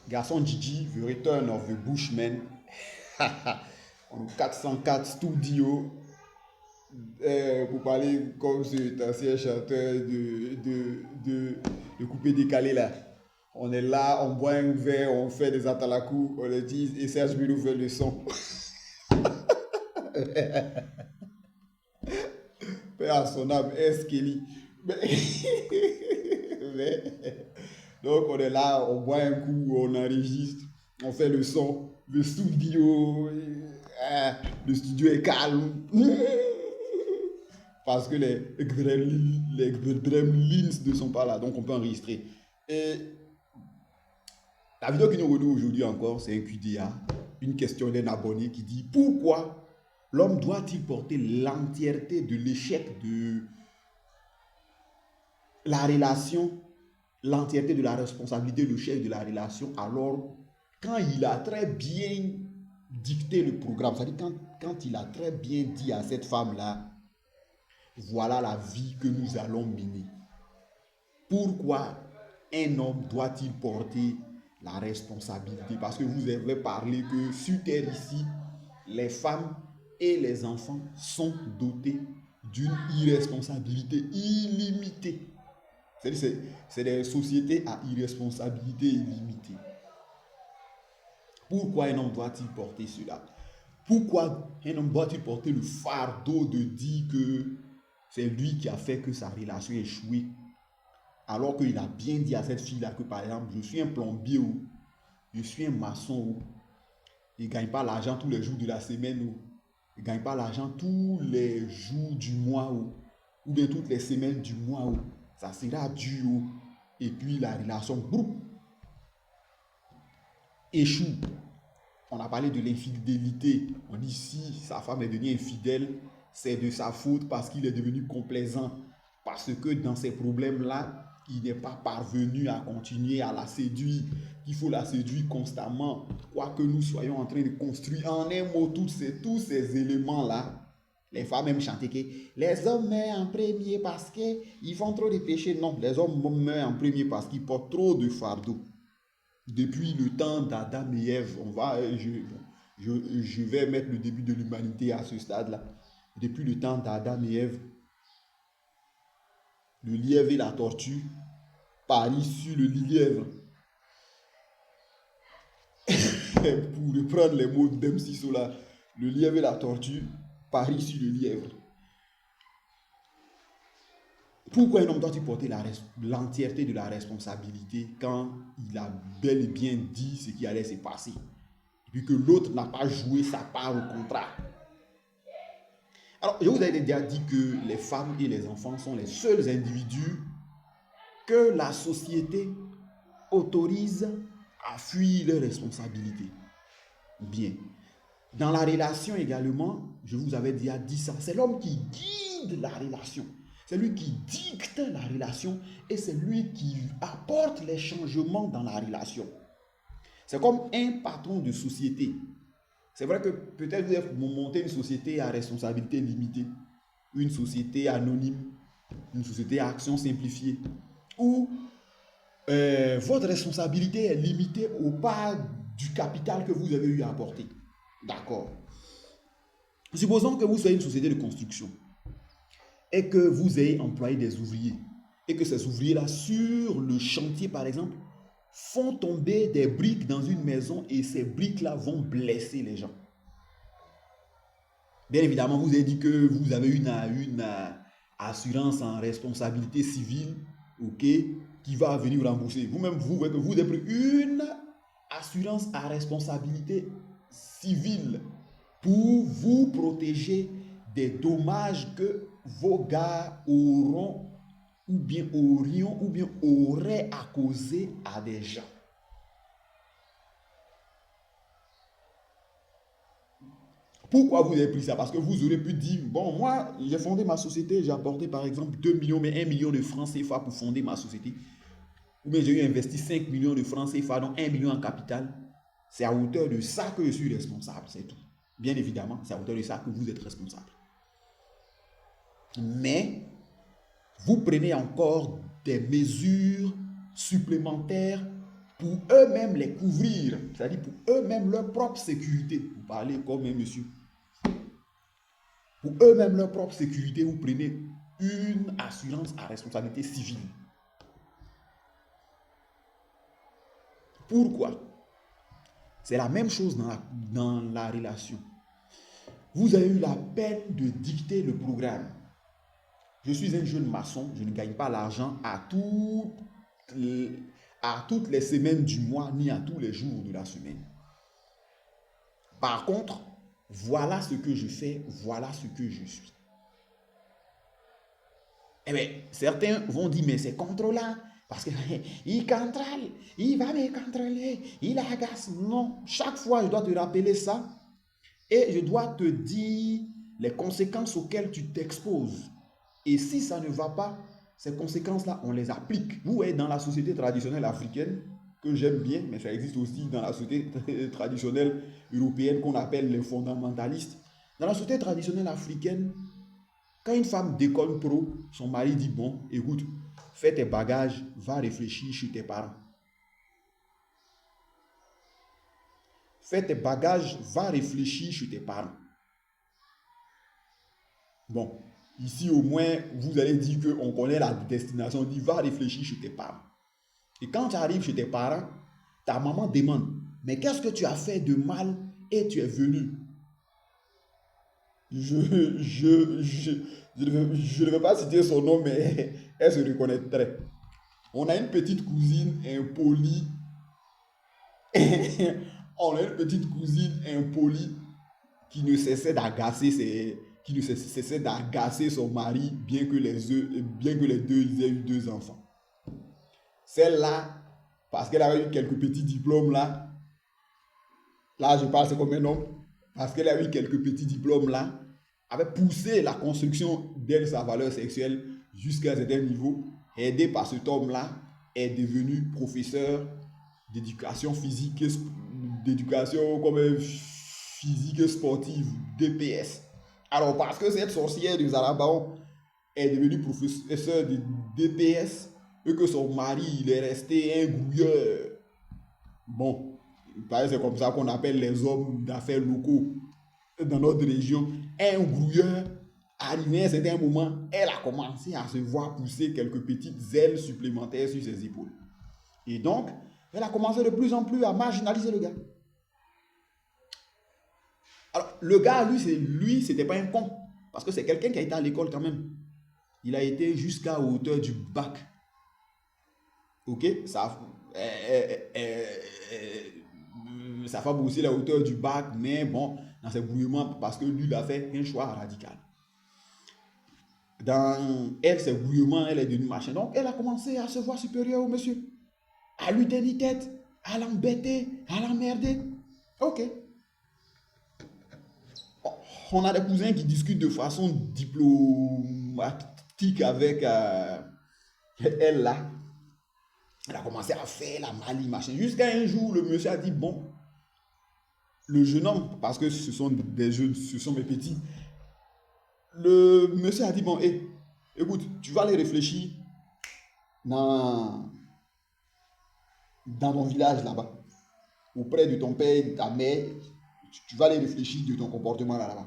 Garçon Gigi, The Return of the Bushman. On a 404 studios pour parler comme cet ancien chanteur de coupé décalé là. On est là, on boit un verre, on fait des atalakou, on le dit, et Serge Milou fait le son. Père à son âme, est Kelly. Mais, mais, donc on est là, on boit un coup, on enregistre, on fait le son, le studio est calme. Parce que les gremlins ne sont pas là, donc on peut enregistrer. Et la vidéo qui nous renoue aujourd'hui encore, c'est un QDA, une question d'un abonné qui dit pourquoi l'homme doit-il porter l'entièreté de l'échec de la relation, l'entièreté de la responsabilité de l'échec de la relation, alors quand il a très bien dicté le programme, c'est-à-dire quand il a très bien dit à cette femme-là, voilà la vie que nous allons mener. Pourquoi un homme doit-il porter la responsabilité? Parce que vous avez parlé que sur terre ici, les femmes et les enfants sont dotés d'une irresponsabilité illimitée. C'est des sociétés à irresponsabilité illimitée. Pourquoi un homme doit-il porter cela? Pourquoi un homme doit-il porter le fardeau de dire que c'est lui qui a fait que sa relation ait échoué? Alors qu'il a bien dit à cette fille-là que, par exemple, je suis un plombier ou je suis un maçon ou il ne gagne pas l'argent tous les jours de la semaine ou il ne gagne pas l'argent tous les jours du mois ou bien toutes les semaines du mois ou ça sera dur ou et puis la relation groupe échoue. On a parlé de l'infidélité. On dit si sa femme est devenue infidèle, c'est de sa faute parce qu'il est devenu complaisant. Parce que dans ces problèmes-là, il n'est pas parvenu à continuer à la séduire. Il faut la séduire constamment. Quoi que nous soyons en train de construire, en un mot, tous ces éléments-là, les femmes aiment chanter que les hommes meurent en premier parce qu'ils font trop de péchés. Non, les hommes meurent en premier parce qu'ils portent trop de fardeaux. Depuis le temps d'Adam et Ève, je vais mettre le début de l'humanité à ce stade-là. Depuis le temps d'Adam et Ève, le lièvre et la tortue parient sur le lièvre. Pour reprendre les mots d'M6 Sola, le lièvre et la tortue parient sur le lièvre. Pourquoi un homme doit-il porter l'entièreté de la responsabilité quand il a bel et bien dit ce qui allait se passer? Et puis que l'autre n'a pas joué sa part au contrat. Alors, je vous avais déjà dit que les femmes et les enfants sont les seuls individus que la société autorise à fuir leurs responsabilités. Bien. Dans la relation également, je vous avais déjà dit ça, c'est l'homme qui guide la relation. C'est lui qui dicte la relation et c'est lui qui apporte les changements dans la relation. C'est comme un patron de société. C'est vrai que peut-être vous montez une société à responsabilité limitée, une société anonyme, une société à action simplifiée, où votre responsabilité est limitée au pas du capital que vous avez eu à apporter. D'accord. Supposons que vous soyez une société de construction et que vous ayez employé des ouvriers et que ces ouvriers-là, sur le chantier par exemple, font tomber des briques dans une maison et ces briques-là vont blesser les gens. Bien évidemment, vous avez dit que vous avez une assurance en responsabilité civile, ok, qui va venir rembourser. Vous-même, vous avez pris une assurance à responsabilité civile pour vous protéger des dommages que vos gars auront ou bien auraient à causer à des gens. Pourquoi vous avez pris ça? Parce que vous aurez pu dire, bon, moi, j'ai fondé ma société, j'ai apporté par exemple 2 millions, mais 1 million de francs CFA pour fonder ma société. Ou bien j'ai investi 5 millions de francs CFA, donc 1 million en capital. C'est à hauteur de ça que je suis responsable, c'est tout. Bien évidemment, c'est à hauteur de ça que vous êtes responsable. Mais, vous prenez encore des mesures supplémentaires pour eux-mêmes les couvrir, c'est-à-dire pour eux-mêmes leur propre sécurité. Vous parlez comme un monsieur. Pour eux-mêmes leur propre sécurité, vous prenez une assurance à responsabilité civile. Pourquoi? C'est la même chose dans la relation. Vous avez eu la peine de dicter le programme. Je suis un jeune maçon, je ne gagne pas l'argent à toutes les semaines du mois, ni à tous les jours de la semaine. Par contre, voilà ce que je fais, voilà ce que je suis. Eh bien, certains vont dire, mais c'est contrôlant, parce qu'il contrôle, il va me contrôler, il agace. Non, chaque fois, je dois te rappeler ça, et je dois te dire les conséquences auxquelles tu t'exposes. Et si ça ne va pas, ces conséquences-là, on les applique. Vous voyez, dans la société traditionnelle africaine, que j'aime bien, mais ça existe aussi dans la société traditionnelle européenne qu'on appelle les fondamentalistes. Dans la société traditionnelle africaine, quand une femme décolle pro, son mari dit, bon, écoute, fais tes bagages, va réfléchir chez tes parents. Fais tes bagages, va réfléchir chez tes parents. Bon, ici au moins, vous allez dire qu'on connaît la destination, on dit, va réfléchir chez tes parents. Et quand tu arrives chez tes parents, ta maman demande, mais qu'est-ce que tu as fait de mal et tu es venu? Je ne vais pas citer son nom, mais elle se reconnaîtrait. On a une petite cousine impolie. On a une petite cousine impolie qui ne cessait d'agacer son mari, bien que les deux ils aient eu 2 enfants. Celle-là, parce qu'elle avait eu quelques petits diplômes là je parle, c'est comme un homme, parce qu'elle a eu quelques petits diplômes là, avait poussé la construction de sa valeur sexuelle jusqu'à un certain niveau, aidée par cet homme-là, est devenu professeur d'éducation physique, d'éducation comme physique et sportive, DPS. Alors, parce que cette sorcière de Zarabaon est devenue professeur de DPS et que son mari, il est resté un grouilleur. Bon, c'est comme ça qu'on appelle les hommes d'affaires locaux dans notre région. Un grouilleur, arrivé à un certain moment, elle a commencé à se voir pousser quelques petites ailes supplémentaires sur ses épaules. Et donc, elle a commencé de plus en plus à marginaliser le gars. Alors, le gars, lui, c'était pas un con. Parce que c'est quelqu'un qui a été à l'école quand même. Il a été jusqu'à hauteur du bac. Ok? Sa femme aussi la hauteur du bac, mais bon, dans ses brouillements, parce que lui, il a fait un choix radical. Dans elle, ses brouillements, elle est devenue machin. Donc, elle a commencé à se voir supérieure au monsieur. À lui tenir tête, à l'embêter, à l'emmerder. Ok. On a des cousins qui discutent de façon diplomatique avec elle là. Elle a commencé à faire la maline, machin. Jusqu'à un jour, le monsieur a dit, bon, le jeune homme, parce que ce sont des jeunes, ce sont mes petits. Le monsieur a dit, bon, écoute, tu vas aller réfléchir dans ton village là-bas, auprès de ton père, de ta mère, tu vas aller réfléchir de ton comportement là-bas.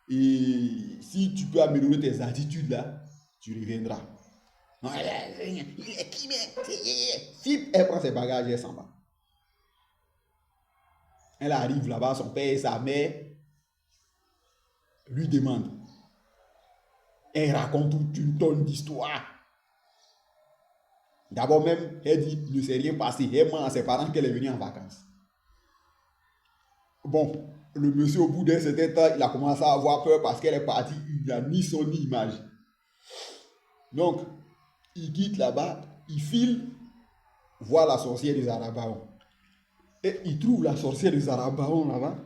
Et si tu peux améliorer tes attitudes là, tu reviendras. Non, il est qui, mais elle prend ses bagages et elle s'en va. Elle arrive là-bas, son père et sa mère lui demandent. Elle raconte toute une tonne d'histoires. D'abord même, elle dit, il ne s'est rien passé. Elle ment à ses parents qu'elle est venue en vacances. Bon, le monsieur, au bout d'un certain temps, il a commencé à avoir peur parce qu'elle est partie. Il n'y a ni son ni image. Donc, il quitte là-bas, il file voir la sorcière des Arabaons. Et il trouve la sorcière des Arabaons là-bas.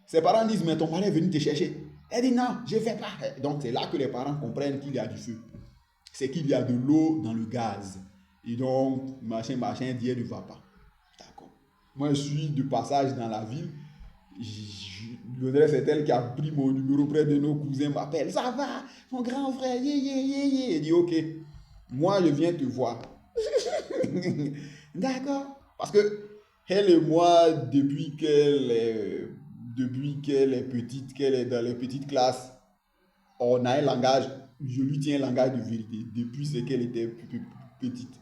Ses parents disent, mais ton mari est venu te chercher. Elle dit, non, je ne vais pas. Donc, c'est là que les parents comprennent qu'il y a du feu. C'est qu'il y a de l'eau dans le gaz. Et donc, machin, dit, elle ne va pas. D'accord. Moi, je suis de passage dans la ville. L'audrey, c'est elle qui a pris mon numéro près de nos cousins, m'appelle. Ça va, mon grand frère, Il dit, ok, moi, je viens te voir. D'accord. Parce que elle et moi, depuis qu'elle est petite, qu'elle est dans les petites classes, on a un langage, je lui tiens un langage de vérité depuis ce qu'elle était petite.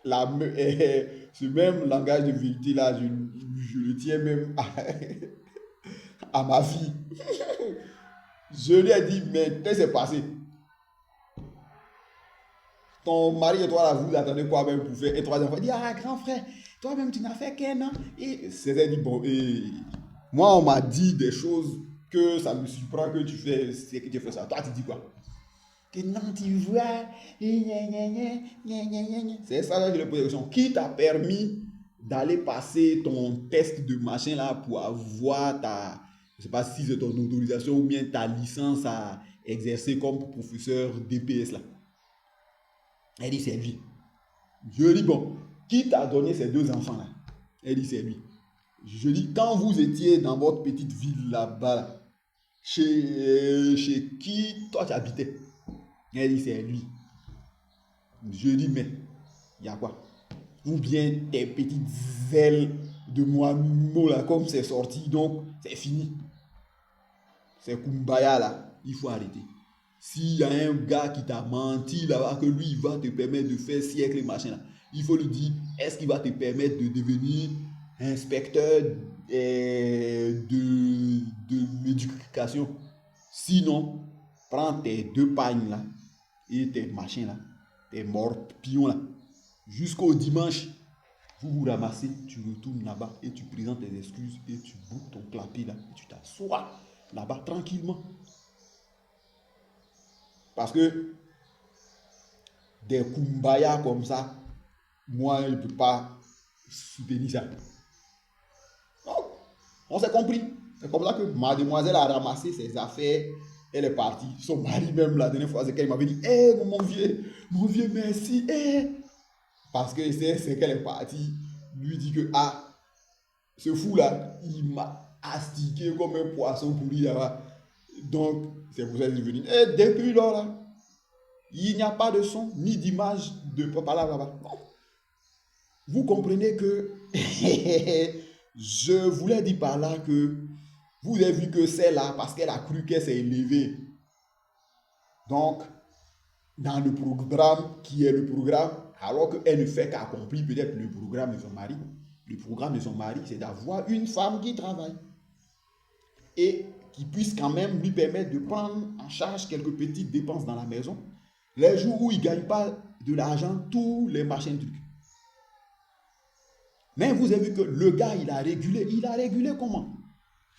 Ce même langage de vérité là, je le tiens même à ma fille. Je lui ai dit, mais qu'est-ce qui s'est passé? Ton mari et toi là, vous attendez quoi même pour faire? Et trois enfants disent, ah grand frère, toi-même tu n'as fait qu'un an. Et c'est dit, bon, et moi on m'a dit des choses que ça me surprend que tu fais, c'est que tu fais ça. Toi tu dis quoi? Que non, tu vois, c'est ça que je lui pose la question. Qui t'a permis d'aller passer ton test de machin là pour avoir ta, je sais pas si c'est ton autorisation ou bien ta licence à exercer comme professeur DPS là? Elle dit c'est lui. Je dis bon, qui t'a donné ces deux enfants là? Elle dit c'est lui. Je dis quand vous étiez dans votre petite ville là-bas, chez qui toi tu habitais? Elle dit c'est lui. Je dis mais il y a quoi? Ou bien tes petites ailes de moineau là, comme c'est sorti, donc c'est fini. C'est Kumbaya là, il faut arrêter. S'il y a un gars qui t'a menti là-bas, que lui, il va te permettre de faire siècle et machin là, il faut lui dire, est-ce qu'il va te permettre de devenir inspecteur de l'éducation? Sinon, prends tes deux pagnes là et tes machins là, tes morpions là, jusqu'au dimanche, vous vous ramassez, tu retournes là-bas et tu présentes tes excuses et tu boucles ton clapet là et tu t'assois là-bas tranquillement. Parce que des kumbaya comme ça, moi, je ne peux pas soutenir ça. Donc, on s'est compris. C'est comme ça que mademoiselle a ramassé ses affaires. Elle est partie. Son mari même, la dernière fois, c'est qu'elle m'avait dit, hé, mon vieux, merci. Hey. Parce que c'est qu'elle est partie. Lui dit que, ah, ce fou-là, il m'a astiqué comme un poisson pourri là-bas. Donc, c'est pour ça que je suis venu. Et depuis lors, là, il n'y a pas de son, ni d'image de papa là-bas. Bon. Vous comprenez que je voulais dire par là que vous avez vu que c'est là parce qu'elle a cru qu'elle s'est élevée. Donc, dans le programme qui est le programme, alors qu'elle ne fait qu'accomplir peut-être le programme de son mari. Le programme de son mari, c'est d'avoir une femme qui travaille et qui puisse quand même lui permettre de prendre en charge quelques petites dépenses dans la maison. Les jours où il ne gagne pas de l'argent, tous les machins trucs. Mais vous avez vu que le gars, il a régulé. Il a régulé comment?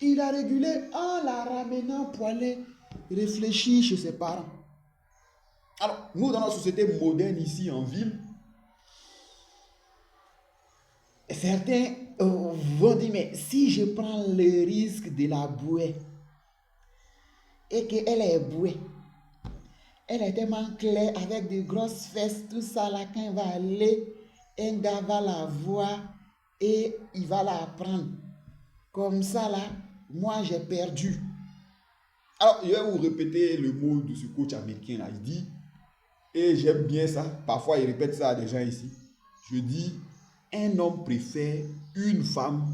Il a régulé en la ramenant pour aller réfléchir chez ses parents. Alors, nous, dans notre société moderne ici en ville, certains vont dire, mais si je prends le risque de la bouée et qu'elle est bouée, elle est tellement claire avec de grosses fesses, tout ça là, quand elle va aller, un gars va la voir et il va la prendre. Comme ça là, moi j'ai perdu. Alors, je vais vous répéter le mot de ce coach américain là. Il dit, et j'aime bien ça, parfois il répète ça à des gens ici. Je dis, un homme préfère une femme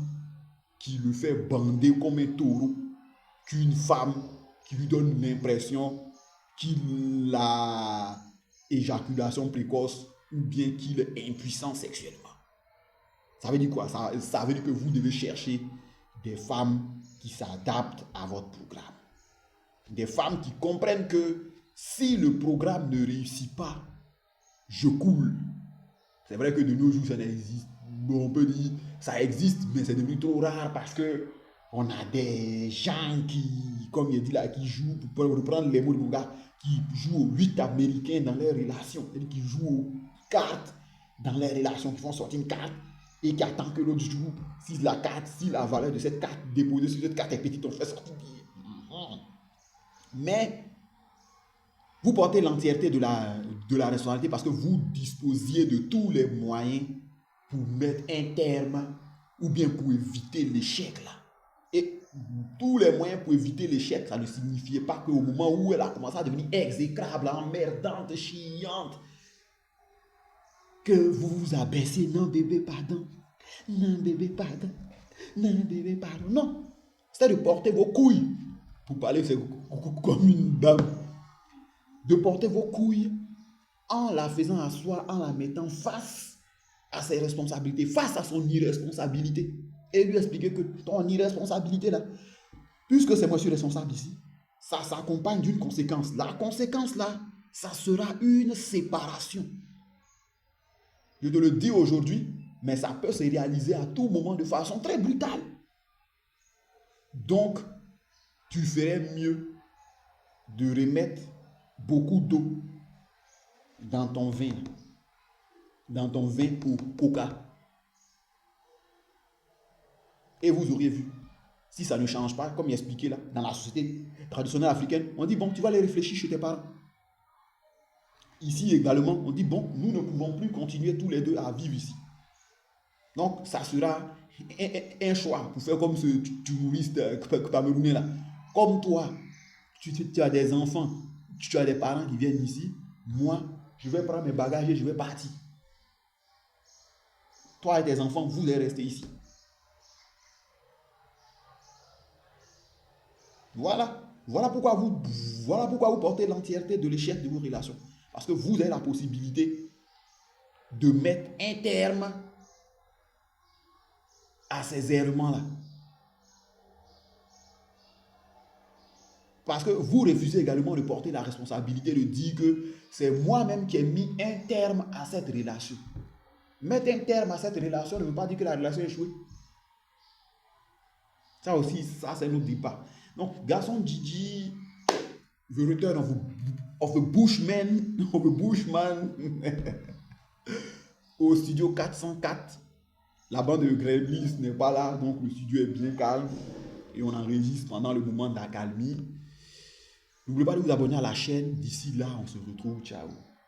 qui le fait bander comme un taureau qu'une femme qui lui donne l'impression qu'il a éjaculation précoce ou bien qu'il est impuissant sexuellement. Ça veut dire quoi? Ça veut dire que vous devez chercher des femmes qui s'adaptent à votre programme. Des femmes qui comprennent que si le programme ne réussit pas, je coule. C'est vrai que de nos jours, ça n'existe. On peut dire ça existe, mais c'est devenu trop rare parce que on a des gens qui, comme il dit là, qui jouent, pour reprendre les mots de mon gars, qui jouent aux 8 américains dans leurs relations, c'est-à-dire qui jouent aux cartes dans leurs relations, qui font sortir une carte et qui attendent que l'autre joue. Si la valeur de cette carte déposée sur cette carte est petite, on fait sortir. Mais vous portez l'entièreté de la responsabilité parce que vous disposiez de tous les moyens pour mettre un terme ou bien pour éviter l'échec là. Et tous les moyens pour éviter l'échec, ça ne signifiait pas qu'au moment où elle a commencé à devenir exécrable, emmerdante, chiante, que vous vous abaissez. Non, bébé, pardon. Non, bébé, pardon. Non, bébé, pardon. Non. C'est de porter vos couilles. Pour parler, c'est comme une dame. De porter vos couilles en la faisant asseoir, en la mettant face à ses responsabilités, face à son irresponsabilité. Et lui expliquer que ton irresponsabilité là, puisque c'est moi qui suis responsable ici, ça s'accompagne d'une conséquence. La conséquence là, ça sera une séparation. Je te le dis aujourd'hui, mais ça peut se réaliser à tout moment de façon très brutale. Donc, tu ferais mieux de remettre beaucoup d'eau dans ton vin ou coca. Et vous auriez vu, si ça ne change pas, comme il expliqué là, dans la société traditionnelle africaine, on dit bon, tu vas aller réfléchir chez tes parents. Ici également, on dit bon, nous ne pouvons plus continuer tous les deux à vivre ici. Donc, ça sera un choix pour faire comme ce touriste camerounais là. Comme toi, tu as des enfants, tu as des parents qui viennent ici, moi, je vais prendre mes bagages et je vais partir. Toi et tes enfants, vous allez rester ici. Voilà pourquoi vous portez l'entièreté de l'échec de vos relations. Parce que vous avez la possibilité de mettre un terme à ces errements-là. Parce que vous refusez également de porter la responsabilité de dire que c'est moi-même qui ai mis un terme à cette relation. Mettre un terme à cette relation ne veut pas dire que la relation est échouée. Ça aussi, ça c'est notre débat. Donc, garçon Gigi, the return of the Bushman, au studio 404. La bande de Gremlins n'est pas là, donc le studio est bien calme et on enregistre pendant le moment d'accalmie. N'oubliez pas de vous abonner à la chaîne. D'ici là, on se retrouve. Ciao.